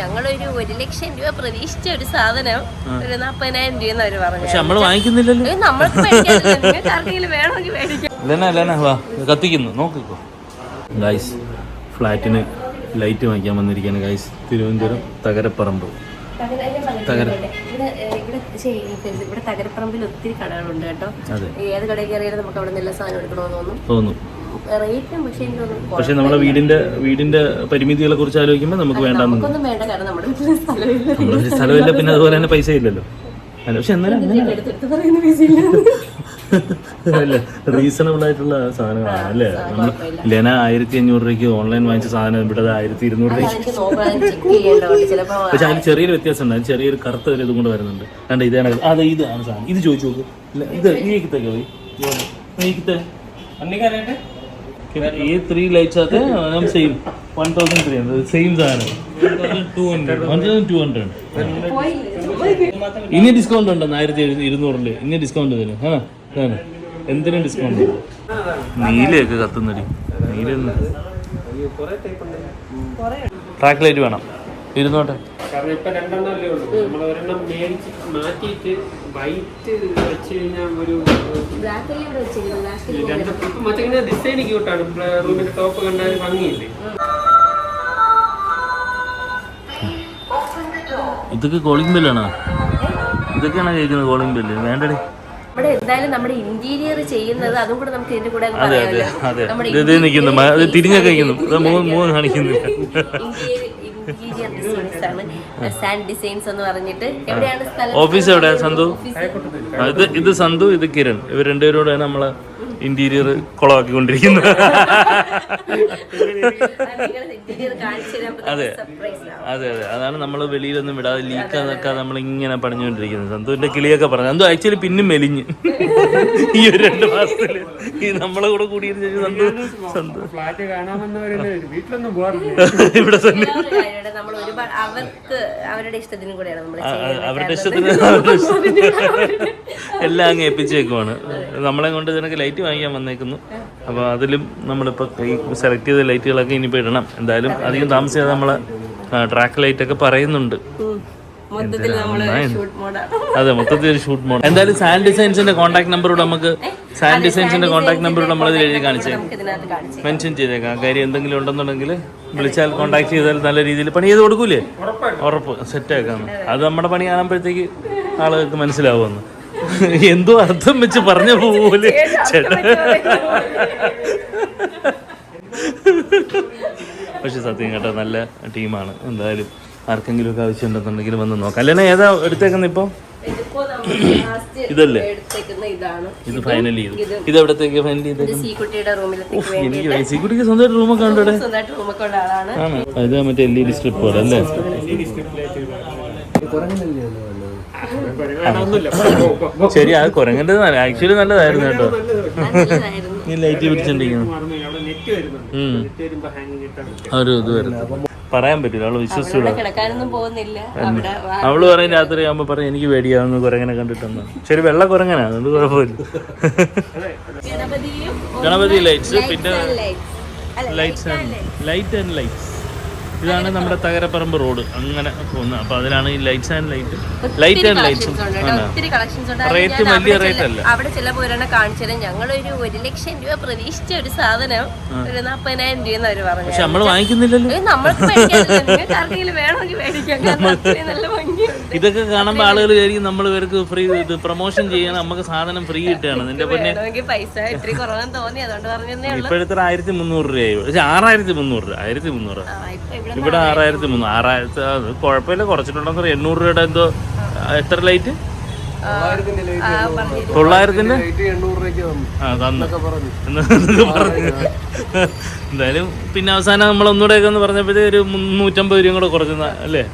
ഞങ്ങളൊരു 1,00,000 രൂപ പ്രതീക്ഷിച്ച ഒരു സാധനം ഒരു 40,000 രൂപ അവര് പറഞ്ഞു. പക്ഷെ നമ്മള് വാങ്ങിക്കുന്നില്ലല്ലോ. നമ്മൾക്ക് വേണമെങ്കിൽ മേടിക്കാം. കത്തിക്കുന്നു നോക്കിക്കോ ഗൈസ്. ഫ്ലാറ്റിന് ലൈറ്റ് വാങ്ങിക്കാൻ വന്നിരിക്കുകയാണ് ഗൈസ്. തിരുവനന്തപുരം തകരപ്പറമ്പ്. ഇവിടെ തകരപ്പറമ്പിൽ ഒത്തിരി കടകളുണ്ട് കേട്ടോ. ഏത് കടയിൽ കയറിയാലും നമുക്ക് അവിടെ നിന്ന് എല്ലാ സാധനം എടുക്കണമെന്ന് തോന്നുന്നു. റേറ്റും പക്ഷേ നമ്മുടെ വീടിന്റെ പരിമിതികളെ കുറിച്ച് ആലോചിക്കുമ്പോൾ നമുക്ക് നമുക്കൊന്നും വേണ്ട, കാരണം നമ്മുടെ സ്ഥലമില്ല, പിന്നെ അതുപോലെ തന്നെ പൈസ ഇല്ലല്ലോ. പക്ഷെ എന്നാലും അല്ലേ റീസണബിൾ ആയിട്ടുള്ള സാധനങ്ങളാണ് അല്ലേ. നമ്മൾ ലെന 1,500 രൂപയ്ക്ക് ഓൺലൈൻ വാങ്ങിച്ച സാധനം ഇവിടെ 1,200 രൂപയ്ക്ക്. പക്ഷെ അതിന് ചെറിയൊരു വ്യത്യാസം ഉണ്ട്. അതിന് ചെറിയൊരു കറുത്ത ഒരു ഇതും കൂടെ വരുന്നുണ്ട്. കണ്ട ഇതാണ് ഇതാണ് സാധനം. ഇത് ചോദിച്ചു നോക്ക്. ഇത് ये 3 lights आते हैं हम सेम 1,300 सेम साधനം 1,200 ഇനി ഡിസ്കൗണ്ട് ഉണ്ടോ? 1,200 ഇനി ഡിസ്കൗണ്ട് തരും. എന്തിനും ഡിസ്കൗണ്ട്. നീലയൊക്കെ കത്തുന്നടി. നീല ട്രാക്ക് ലൈറ്റ് വേണം. ഇരുന്നോട്ടെ. കാരണം ഇപ്പൊ 2 എണ്ണമല്ലേ ഉള്ളൂ. നമ്മൾ ഒരെണ്ണം മേടിച്ച് മാറ്റിയിട്ട് വൈറ്റ് വെച്ച് കഴിഞ്ഞാൽ ഒരു മറ്റേ ഡിസൈൻ ക്യൂട്ടാണ്. റൂമിന്റെ ടോപ്പ് കണ്ടാൽ ഭംഗിയില്ലേ. ഇതൊക്കെ കോളിംഗ് ബെല്ലാണോ? ഇതൊക്കെയാണ് കേൾക്കുന്നത് കോളിംഗ് ബെല്ല്. വേണ്ടേ ഇവിടെ എന്തായാലും നമ്മുടെ ഇന്റീരിയർ ചെയ്യുന്നത് അതും കൂടെ നമുക്ക് ഇതിന്റെ കൂടെ തിരിഞ്ഞൊക്കെ കാണിക്കുന്നില്ല. സാൻഡ് ഡിസൈൻസ് എന്ന് പറഞ്ഞിട്ട് എവിടെയാണ് സ്ഥലം? ഓഫീസ് എവിടെയാ? സന്തു. ഇത് സന്തു, ഇത് കിരൺ. ഇവർ രണ്ടുപേരോടാണ് നമ്മളെ ഇന്റീരിയർ കുളമാക്കിക്കൊണ്ടിരിക്കുന്നത്. അതെ അതെ അതെ, അതാണ് നമ്മൾ വെളിയിലൊന്നും വിടാതെ ലീക്കാതൊക്കെ നമ്മളിങ്ങനെ പണിഞ്ഞുകൊണ്ടിരിക്കുന്നത്. സന്തുവിന്റെ കിളിയൊക്കെ പറഞ്ഞു. സന്തു ആക്ച്വലി പിന്നും മെലിഞ്ഞ് ഈ ഒരു 2 മാസത്തില് ഈ നമ്മളെ കൂടെ കൂടിയിരുന്ന സന്തു ഇവിടെ തന്നെ അവരുടെ ഇഷ്ടത്തിന് കൂടെയാണ് അവരുടെ ഇഷ്ടത്തിന് എല്ലാം അങ്ങ് ഏൽപ്പിച്ചേക്കുവാണ്. നമ്മളെ കൊണ്ട് ഇതിനൊക്കെ ലൈറ്റ് വാങ്ങിക്കാൻ വന്നേക്കുന്നു. അപ്പോൾ അതിലും നമ്മളിപ്പോൾ സെലക്ട് ചെയ്ത ലൈറ്റുകളൊക്കെ ഇനിയിപ്പോൾ ഇടണം. എന്തായാലും അധികം താമസിയാതെ നമ്മളെ ട്രാക്ക് ലൈറ്റ് ഒക്കെ പറയുന്നുണ്ട്. അതെ, മൊത്തത്തിൽ ഒരു ഷൂട്ട് മോഡ്. എന്തായാലും സാൻഡ് ഡിസൈൻസിന്റെ കോൺടാക്ട് നമ്പറോട് നമുക്ക് നമ്മളിത് എഴുതി മെൻഷൻ ചെയ്തേക്കാം. കാര്യം എന്തെങ്കിലും ഉണ്ടെന്നുണ്ടെങ്കിൽ വിളിച്ചാൽ കോൺടാക്ട് ചെയ്താൽ നല്ല രീതിയിൽ പണി ചെയ്ത് കൊടുക്കൂലേ? ഉറപ്പ് സെറ്റാക്കാം. അത് നമ്മുടെ പണി കാണുമ്പോഴത്തേക്ക് ആളുകൾക്ക് മനസ്സിലാവുമെന്ന്. എന്തോ അർത്ഥം വെച്ച് പറഞ്ഞ പോലെ ചേട്ടാ. പക്ഷെ സത്യം കേട്ടോ, നല്ല ടീമാണ്. എന്തായാലും ആർക്കെങ്കിലും ഒക്കെ ആവശ്യം ഉണ്ടെന്നുണ്ടെങ്കിൽ വന്ന് നോക്കാം. അല്ലേ ഏതാ എടുത്തേക്കുന്ന ഇപ്പൊ? ഇതല്ലേ ഇത് ഫൈനലി ചെയ്തു. ഇത് എവിടത്തേക്ക് ഫൈനൽ ചെയ്തത്? എനിക്ക് സീക്കുട്ടിക്ക് സ്വന്തമായിട്ട് റൂമൊക്കെ ഉണ്ട് ഇവിടെ. ആണ് ഇത് മറ്റേ LED സ്ട്രിപ്പ് പോലെ അല്ലേ? ശരി, അത് കുരങ്ങന്റെ ആക്ച്വലി നല്ലതായിരുന്നു കേട്ടോ. ഈ ലൈറ്റ് പിടിച്ചിട്ടുണ്ടെങ്കിൽ ഒരു ഇത് വരുന്നത് പറയാൻ പറ്റില്ല. അവള് വിശ്വസിച്ചൂടാ. അവള് പറയും രാത്രി ആകുമ്പോ പറയും എനിക്ക് പേടിയാവുന്നു കുരങ്ങനെ കണ്ടിട്ടെന്ന്. ശരി, വെള്ള കുരങ്ങനാ, അതുകൊണ്ട് കുഴപ്പമില്ല. ഗണപതി ലൈറ്റ്സ്, പിന്നെ ലൈറ്റ് ആൻഡ് ലൈറ്റ്സ്. ഇതാണ് നമ്മുടെ തകരപ്പറമ്പ് റോഡ് അങ്ങനെ പോകുന്നത്. അപ്പൊ അതിലാണ് ഈ ലൈറ്റ്സ് ആൻഡ് ലൈറ്റ്സും റേറ്റ് വലിയ റേറ്റ് അല്ല. അവിടെ ചിലപ്പോൾ ഒരെണ്ണം കാണിച്ചാലും ഞങ്ങളൊരു 1,00,000 രൂപ പ്രതീക്ഷിച്ച ഒരു സാധനം ഒരു 40,000 രൂപ അവര് പറഞ്ഞു. പക്ഷെ നമ്മള് വാങ്ങിക്കുന്നില്ലല്ലോ. നമ്മൾക്ക് വേണമെങ്കിൽ മേടിക്കാം. ഇതൊക്കെ കാണുമ്പോ ആളുകൾ വിചാരിക്കും നമ്മൾ ഇവർക്ക് ഫ്രീ ഇത് പ്രൊമോഷൻ ചെയ്യാൻ നമുക്ക് സാധനം ഫ്രീ കിട്ടുകയാണ്. നിന്റെ പിന്നെ പൈസ ഇത്തിരി കുറവെന്ന് തോന്നി, അതുകൊണ്ട് പറഞ്ഞേ. ഇപ്പോഴത്തെ 1,300 രൂപയായി. പക്ഷെ 6,300 1,300 ഇവിടെ 6,300 അത് കുഴപ്പമില്ല. കുറച്ചിട്ടുണ്ടെന്ന് 800 രൂപയുടെ എന്തോ. എത്ര ലൈറ്റ്? 900-ന്റെ പറഞ്ഞു. എന്തായാലും പിന്നെ അവസാനം നമ്മൾ ഒന്നുകൂടെയൊക്കെ ഒന്ന് പറഞ്ഞപ്പോഴത്തേ ഒരു 350 രൂപയും കൂടെ കുറച്ചെന്ന അല്ലേ?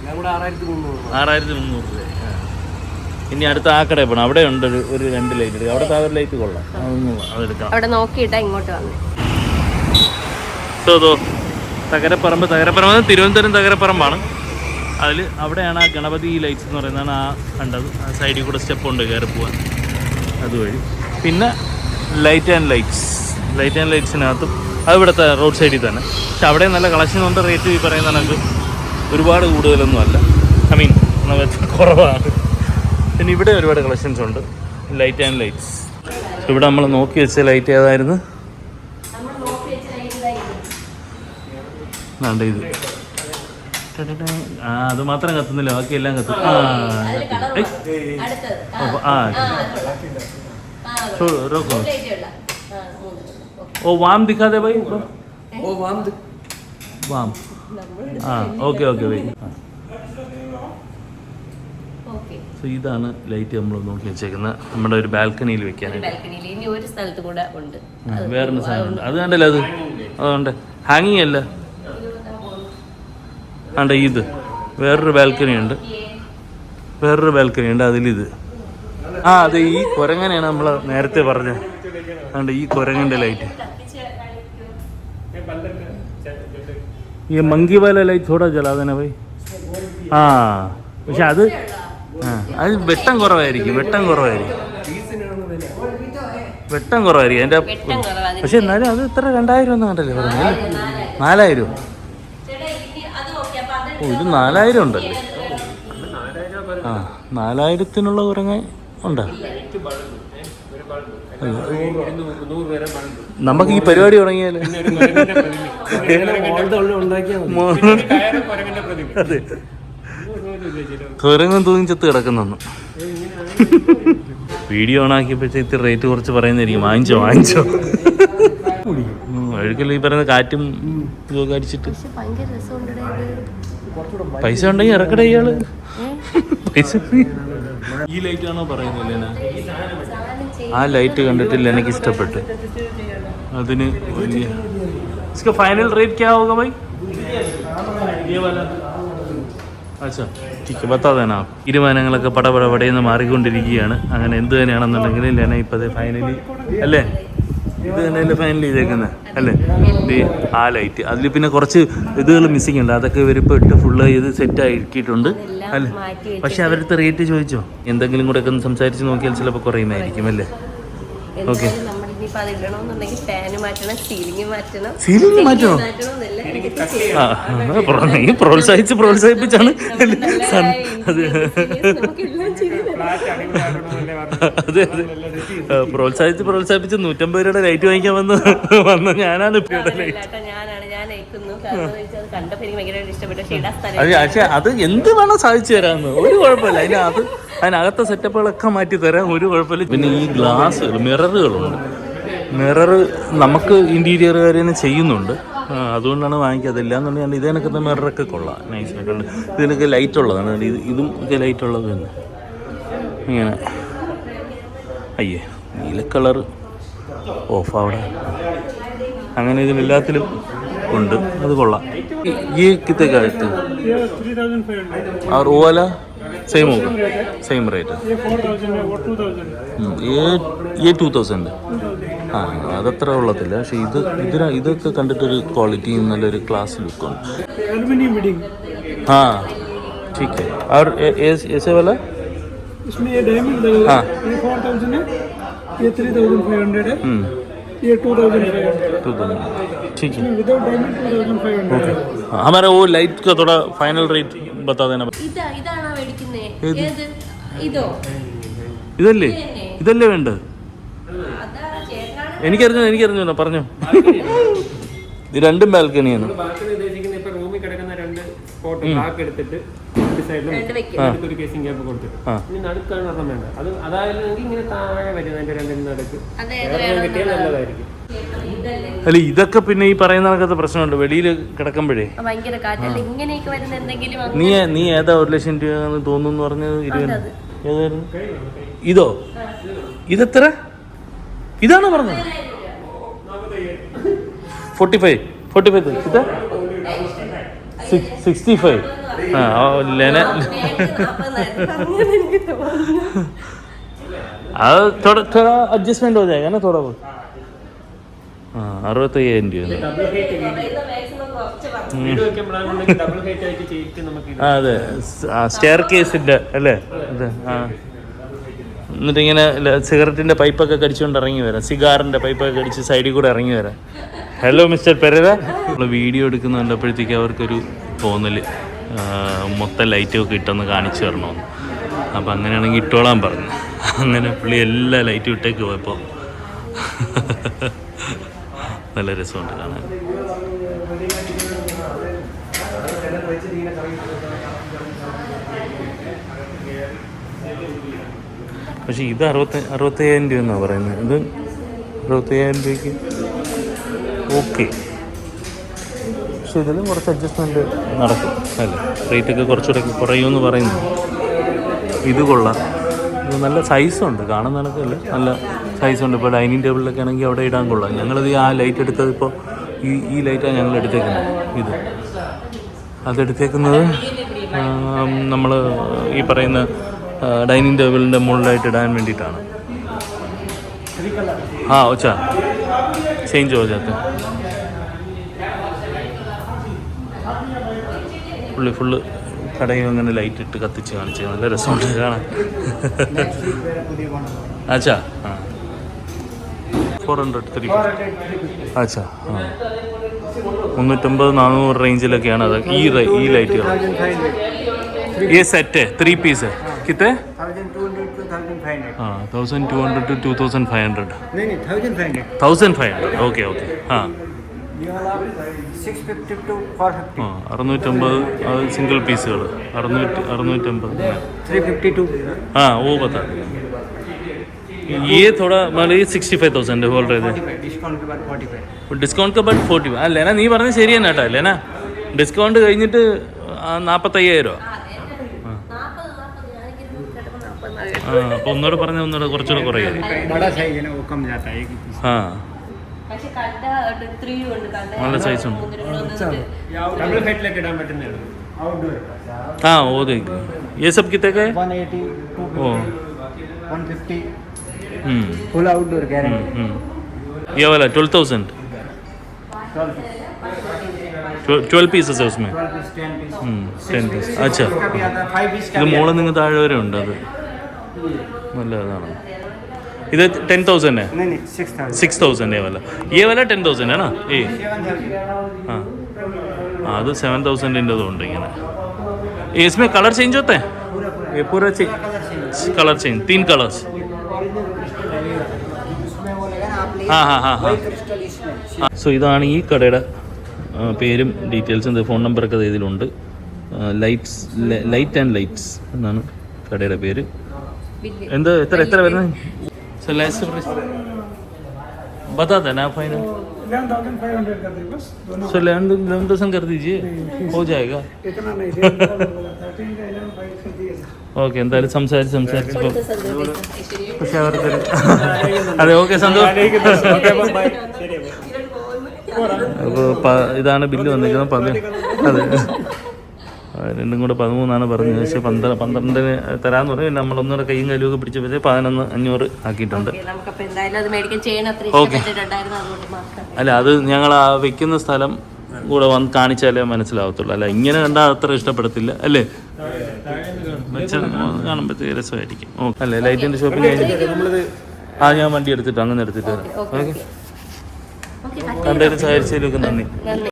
6,300 രൂപ. ഇനി അടുത്ത ആ കടയിൽ പോകണം. അവിടെ ഉണ്ട് ഒരു 2 ലൈറ്റ്. അവിടെ താഴെ ലൈറ്റ് കൊള്ളാം, അതെടുക്കാം. അവിടെ നോക്കിയിട്ടാ ഇങ്ങോട്ട് വന്നു. തകരപ്പറമ്പ് തിരുവനന്തപുരം തകരപ്പറമ്പാണ്. അതിൽ അവിടെയാണ് ആ ഗണപതി ലൈറ്റ്സ് എന്ന് പറയുന്നതാണ് ആ കണ്ടത്. ആ സൈഡിൽ കൂടെ സ്റ്റെപ്പ് ഉണ്ട് കയറി പോകാൻ അതുവഴി. പിന്നെ ലൈറ്റ് ആൻഡ് ലൈറ്റ്സിനകത്തും അത് ഇവിടുത്തെ റോഡ് സൈഡിൽ തന്നെ. പക്ഷെ അവിടെ നല്ല കളക്ഷൻ ഉണ്ട്. റേറ്റ് ഈ പറയുന്ന കണക്ക് ഒരുപാട് കൂടുതലൊന്നും അല്ല, ഐ മീൻ കുറവാണ്. പിന്നെ ഇവിടെ ഒരുപാട് കളക്ഷൻസ് ഉണ്ട്. Light and lights. ഇവിടെ നമ്മൾ നോക്കി വെച്ച ലൈറ്റ് ഏതായിരുന്നു? ഇത് അത് മാത്രം കത്തുന്നില്ല, ബാക്കി എല്ലാം കത്തും. ഓ വാം ദിഖാതെ ഭായി, വാം. ഓക്കെ ഓക്കെ ഭായി. സോ ഇതാണ് ലൈറ്റ് നമ്മൾ നോക്കി വെച്ചേക്കുന്നത് നമ്മുടെ ഒരു ബാൽക്കണിയിൽ വെക്കാനായിട്ട്. വേറൊരു സാധനമുണ്ട്, അത് കണ്ടല്ലോ, അതുകൊണ്ട് ഹാങ്ങിങ് അല്ല, ആണ്ട ഇത് വേറൊരു ബാൽക്കണി ഉണ്ട്, അതിലിത്. അതെ, ഈ കുരങ്ങനെയാണ് നമ്മൾ നേരത്തെ പറഞ്ഞത്. ആണ്ട് ഈ കുരങ്ങൻ്റെ ലൈറ്റ്, ഈ മങ്കി വാല ലൈറ്റ് થોડા ജലാ देना भाई. പക്ഷെ അത് വെട്ടം കുറവായിരിക്കും അതിൻ്റെ. പക്ഷെ എന്നാലും അത് ഇത്ര 2000 ഒന്നും കണ്ടല്ലേ പറഞ്ഞത്? 4000. ഓ, ഇത് 4000 ഉണ്ടല്ലേ? 4000-നുള്ള കുരങ്ങ ഉണ്ടോ? നമുക്ക് ഈ പരിപാടി തുടങ്ങിയാലോ? അതെ, കുരങ്ങും തൂങ്ങി ചത്ത് കിടക്കുന്നു. വീഡിയോ ഓണാക്കിയപ്പോഴത്തേക്ക് റേറ്റ് കുറച്ച് പറയുന്നതായിരിക്കും, വാങ്ങിച്ചോ. ഒഴുക്കൽ ഈ പറയുന്ന കാറ്റും ഇതൊക്കെ അടിച്ചിട്ട്. പൈസ ഉണ്ടെങ്കിൽ ഇറക്കട ഇയാള്. പൈസ ഈ ലൈറ്റ് ആണോ പറയുന്നില്ല? ആ ലൈറ്റ് കണ്ടിട്ടില്ല, എനിക്ക് ഇഷ്ടപ്പെട്ടു. അതിന് വലിയ ഫൈനൽ റേറ്റ് ക്യാ ഹോഗാ ഭായി? ബത്താതേനാ. തീരുമാനങ്ങളൊക്കെ പടപടപടയെന്ന് മാറിക്കൊണ്ടിരിക്കുകയാണ്. അങ്ങനെ എന്ത് തന്നെയാണെന്നുണ്ടെങ്കിൽ ലെന ഇപ്പത് ഫൈനലി അല്ലേ, ഇത് തന്നെ ഫൈനൽ ചെയ്തേക്കുന്നത് അല്ലേ? ആ ലൈറ്റ് അതിൽ പിന്നെ കുറച്ച് ഇതുകൾ മിസ്സിങ് ഉണ്ട്, അതൊക്കെ ഇവരിപ്പോൾ ഇട്ട് ഫുള്ള് ചെയ്ത് സെറ്റ് ആക്കിയിട്ടുണ്ട് അല്ലേ? പക്ഷെ അവരുടെ റേറ്റ് ചോദിച്ചോ? എന്തെങ്കിലും കൂടെ ഒക്കെ ഒന്ന് സംസാരിച്ച് നോക്കിയാൽ ചിലപ്പോൾ കുറയുമായിരിക്കും അല്ലേ? ഓക്കെ, സീലിംഗ് മാറ്റണോ? നീ പ്രോത്സാഹിപ്പിച്ചാണ്. അതെ പ്രോത്സാഹിപ്പിച്ച് 150 രൂപയുടെ ലൈറ്റ് വാങ്ങിക്കാൻ വന്ന ഞാനാണ് ഇപ്പൊ. പക്ഷെ അത് എന്ത് വേണം സാധിച്ചു തരാമെന്ന്, ഒരു കുഴപ്പമില്ല. അതിനകത്തെ സെറ്റപ്പുകളൊക്കെ മാറ്റി തരാം, ഒരു കുഴപ്പമില്ല. പിന്നെ ഈ ഗ്ലാസ് മിററുകളുണ്ട്. മിറർ നമുക്ക് ഇൻറ്റീരിയറുകാർ തന്നെ ചെയ്യുന്നുണ്ട്, അതുകൊണ്ടാണ് വാങ്ങിക്കാതെ. ഇല്ലാന്നുണ്ടെങ്കിൽ ഇതിനൊക്കെ മിററൊക്കെ കൊള്ളാം, നൈസായിട്ടുണ്ട്. ഇതിനൊക്കെ ലൈറ്റ് ഉള്ളതാണ്, ഇതും ഒക്കെ ലൈറ്റ് ഉള്ളത് തന്നെ. ഇങ്ങനെ അയ്യേ നീല കളർ ഓഫ് അവിടെ, അങ്ങനെ ഇതിനെല്ലാത്തിലും ഉണ്ട്, അത് കൊള്ളാം. ഈ കിത്തേക്കായിട്ട് और वो वाला सेम होगा, सेम रेट है. ये 2000. അതത്ര ഉള്ളത്തില്ല. പക്ഷെ ഇതൊക്കെ കണ്ടിട്ടൊരു ക്വാളിറ്റി, നല്ലൊരു ക്ലാസ് ലുക്കാണ്. ठीक है. और ऐसे वाला इसमें ये डायमंड लगेगा, ये 4000 है, ये 3500 है, ये 2500. ठीक है. विदाउट डायमंड 2500 है. हमारा वो लाइट का थोड़ा फाइनल रेट बता देना. ഇതല്ലേ വേണ്ടത്? എനിക്കറിഞ്ഞോ പറഞ്ഞോ. ഇത് രണ്ടും ബാൽക്കണിയാണ്. അല്ല ഇതൊക്കെ പിന്നെ ഈ പറയുന്ന കണക്കത്തെ പ്രശ്നമുണ്ട്, വെളിയിൽ കിടക്കുമ്പോഴേ. നീ ഏതാ 1 ലക്ഷം രൂപ തോന്നുന്നു പറഞ്ഞത്? 20 ഏതായിരുന്നു? ഇതോ? ഇതെത്ര? ഇതാണോ പറഞ്ഞത്? 45 65. ലെന അത് थोड़ा एडजस्टमेंट हो जाएगा ना थोड़ा बहुत. 65,000 രൂപ. അതെ, സ്റ്റെയർ കേസിന്റെ അല്ലേ? അതെ. എന്നിട്ടിങ്ങനെ സിഗരറ്റിന്റെ പൈപ്പൊക്കെ കടിച്ചുകൊണ്ട് ഇറങ്ങി വരാം, സിഗാറിന്റെ പൈപ്പൊക്കെ കടിച്ച് സൈഡിൽ കൂടെ ഇറങ്ങി വരാം. Hello mister Pereira. നമ്മൾ വീഡിയോ എടുക്കുന്ന കണ്ടപ്പോഴത്തേക്ക് അവർക്കൊരു തോന്നല്, മൊത്തം ലൈറ്റൊക്കെ ഇട്ടൊന്ന് കാണിച്ചു തരണമെന്ന്. അപ്പം അങ്ങനെയാണെങ്കിൽ ഇട്ടോളാൻ പറഞ്ഞു. അങ്ങനെ പുള്ളി എല്ലാ ലൈറ്റും ഇട്ടേക്ക് പോയപ്പോൾ നല്ല രസമുണ്ട് കാണാൻ. പക്ഷേ ഇത് 65,000 രൂപ എന്നാണ് പറയുന്നത്. ഇത് 65,000 രൂപയ്ക്ക് ഓക്കെ. പക്ഷെ ഇതിലും കുറച്ച് അഡ്ജസ്റ്റ്മെൻറ്റ് നടക്കും അല്ലേ, റേറ്റൊക്കെ കുറച്ചുകൂടെ കുറയുമെന്ന് പറയുന്നു. ഇത് കൊള്ളാം, ഇത് നല്ല സൈസുണ്ട്, കാണുന്ന കണക്കല്ല, നല്ല സൈസുണ്ട്. ഇപ്പോൾ ഡൈനിങ് ടേബിളിലൊക്കെ ആണെങ്കിൽ അവിടെ ഇടാൻ കൊള്ളാം. ഞങ്ങളിത് ആ ലൈറ്റ് എടുത്തത് ഇപ്പോൾ ഈ ലൈറ്റാണ് ഞങ്ങൾ എടുത്തേക്കുന്നത്. ഇത് അതെടുത്തേക്കുന്നത് നമ്മൾ ഈ പറയുന്ന ഡൈനിങ് ടേബിളിൻ്റെ മുകളിലായിട്ട് ഇടാൻ വേണ്ടിയിട്ടാണ്. ആ ഓച്ചാ ചേഞ്ച് ഹോ ജാത്തെ ഫുള്ള് കടയും അങ്ങനെ ലൈറ്റ് ഇട്ട് കത്തിച്ച് കാണിച്ച് നല്ല രസമുണ്ട് കാണാൻ. അച്ഛാ ആ 400 350 അച്ഛാ ആ 350-400 റേഞ്ചിലൊക്കെയാണ് അത് ഈ ലൈറ്റുകൾ. ഈ സെറ്റ് 3 പീസ് കിത്തേ 1200 to 2500. 1500 okay okay. ആ 650 to 450. 650 അത് सिंगल पीसुകൾ 650 350 to हाँ वो बता ये थोड़ा मतलब ये 65,000 बोल रहे थे. डिस्काउंट के बाद 45. ഡിസ്കൗണ്ട് के बाद 45. ആ ലേന നീ പറഞ്ഞത് ശരി തന്നെ കേട്ടോ. ലേന ഡിസ്കൗണ്ട് കഴിഞ്ഞിട്ട് 45,000. അപ്പോൾ ഒന്നുകൂടെ പറഞ്ഞാൽ ഒന്നുകൂടെ കുറച്ചുകൂടെ കുറയും. बड़ा साइज है ना वो कम जाता है. ആ നല്ല സൈസ് ഉണ്ട്. ഡബിൾ ഹെഡിലൊക്കെ ഇടാൻ പറ്റുന്നതാണ്. हाँ वो देख ये सब कितने का है? 180 ओ 150 फुल आउटडोर गारंटी. ये वाला 12,000 12 पीसेस है उसमें. 12 पीस 10 पीस 10 पीस. अच्छा का भी आता है 5 पीस का ഇത് भी മോളെ നിങ്ങൾ താഴെ വരെ ഉണ്ട്. അത് നല്ലതാണ്. ഇത് 10,000 है. नहीं 6000. 6,000 ये वाला 10,000 है ना ये. 7000. हाँ हाँ അത് 7,000 ഉണ്ട് ഇങ്ങനെ. इसमें कलर चेंज होता है? ये पूरा कलर चेंज 3 कलर्स. उसमें वो लगा ना आप ले हाँ हाँ हाँ हाँ. क्रिस्टल इसमें. സോ ഇതാണ് ഈ കടയുടെ പേരും ഡീറ്റെയിൽസും ഫോൺ നമ്പറൊക്കെ ഇതിലുണ്ട്. ലൈറ്റ് ആൻഡ് ലൈറ്റ്സ് എന്നാണ് കടയുടെ പേര്. എന്താ എത്ര വരുന്നത്? സോ ലാസ്റ്റ് പ്രൈസ് बता देना फाइनल. 11,500 कर दे बस दोनों. सो 11,000 कर दीजिए, हो जाएगा. इतना नहीं 13 का 11,500 कर दिया. ഓക്കെ എന്തായാലും സംസാരിച്ചപ്പോൾ പക്ഷെ അവർക്ക് അതെ ഓക്കെ സന്തോഷം. അപ്പോൾ ഇതാണ് ബില്ല് വന്നിരിക്കുന്നത്. അതെ രണ്ടും കൂടെ 13 പറഞ്ഞത്. പക്ഷേ 12 തരാമെന്ന് പറഞ്ഞു. പിന്നെ നമ്മളൊന്നുകൂടെ കൈയും കലുമൊക്കെ പിടിച്ചപ്പോഴേ 11,500 ആക്കിയിട്ടുണ്ട്. ഓക്കെ അല്ല അത് ഞങ്ങൾ ആ വെക്കുന്ന സ്ഥലം കൂടെ വന്ന് കാണിച്ചാലേ മനസ്സിലാവത്തുള്ളൂ. അല്ല ഇങ്ങനെ കണ്ടാൽ അത്ര ഇഷ്ടപ്പെടത്തില്ല അല്ലേ, വെച്ച കാണുമ്പോഴത്തേക്ക് രസമായിരിക്കും. ഓക്കെ അല്ലേ ലൈറ്റിൻ്റെ ഷോപ്പിംഗ് കഴിഞ്ഞിട്ട് ആ ഞാൻ വണ്ടി എടുത്തിട്ട് അങ്ങനെ എടുത്തിട്ട് വരാം. ഓക്കെ കണ്ടതിന് സഹായിച്ചതിലൊക്കെ നന്ദി.